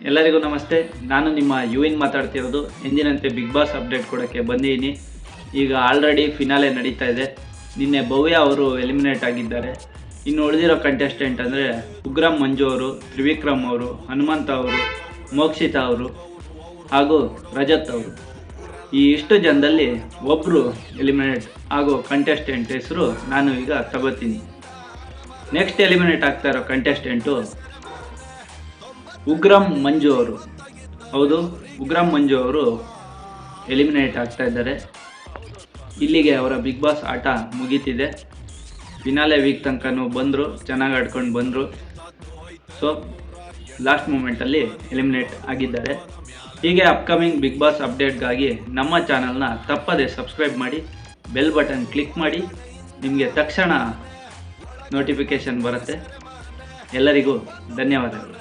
ಎಲ್ಲರಿಗೂ ನಮಸ್ತೆ. ನಾನು ನಿಮ್ಮ ಯುವಿನ್ ಮಾತಾಡ್ತಿರೋದು. ಎಂದಿನಂತೆ ಬಿಗ್ ಬಾಸ್ ಅಪ್ಡೇಟ್ ಕೊಡೋಕ್ಕೆ ಬಂದಿದ್ದೀನಿ. ಈಗ ಆಲ್ರೆಡಿ ಫಿನಾಲೆ ನಡೀತಾ ಇದೆ. ನಿನ್ನೆ ಭವ್ಯ ಅವರು ಎಲಿಮಿನೇಟ್ ಆಗಿದ್ದಾರೆ. ಇನ್ನು ಉಳಿದಿರೋ ಕಂಟೆಸ್ಟೆಂಟ್ ಅಂದರೆ ಉಗ್ರಂ ಮಂಜು ಅವರು, ತ್ರಿವಿಕ್ರಮ್ ಅವರು, ಹನುಮಂತ ಅವರು, ಮೋಕ್ಷಿತಾ ಅವರು ಹಾಗೂ ರಜತ್ ಅವರು. ಈ ಇಷ್ಟು ಜನದಲ್ಲಿ ಒಬ್ಬರು ಎಲಿಮಿನೇಟ್ ಆಗೋ ಕಂಟೆಸ್ಟೆಂಟ್ ಹೆಸರು ನಾನು ಈಗ ತಗೋತೀನಿ. ನೆಕ್ಸ್ಟ್ ಎಲಿಮಿನೇಟ್ ಆಗ್ತಾ ಇರೋ ಕಂಟೆಸ್ಟೆಂಟು ಉಗ್ರಂ ಮಂಜು ಅವರು. ಹೌದು, ಉಗ್ರಂ ಮಂಜು ಅವರು ಎಲಿಮಿನೇಟ್ ಆಗ್ತಾ ಇದ್ದಾರೆ. ಇಲ್ಲಿಗೆ ಅವರ ಬಿಗ್ ಬಾಸ್ ಆಟ ಮುಗೀತಿದೆ. ಫಿನಾಲೆ ವೀಕ್ ತನಕನೂ ಬಂದರು, ಚೆನ್ನಾಗಿ ಆಡ್ಕೊಂಡು ಬಂದರು. ಸೊ ಲಾಸ್ಟ್ ಮೂಮೆಂಟಲ್ಲಿ ಎಲಿಮಿನೇಟ್ ಆಗಿದ್ದಾರೆ. ಹೀಗೆ ಅಪ್ಕಮಿಂಗ್ ಬಿಗ್ ಬಾಸ್ ಅಪ್ಡೇಟ್ಗಾಗಿ ನಮ್ಮ ಚಾನಲ್ನ ತಪ್ಪದೆ ಸಬ್ಸ್ಕ್ರೈಬ್ ಮಾಡಿ, ಬೆಲ್ ಬಟನ್ ಕ್ಲಿಕ್ ಮಾಡಿ. ನಿಮಗೆ ತಕ್ಷಣ ನೋಟಿಫಿಕೇಷನ್ ಬರುತ್ತೆ. ಎಲ್ಲರಿಗೂ ಧನ್ಯವಾದಗಳು.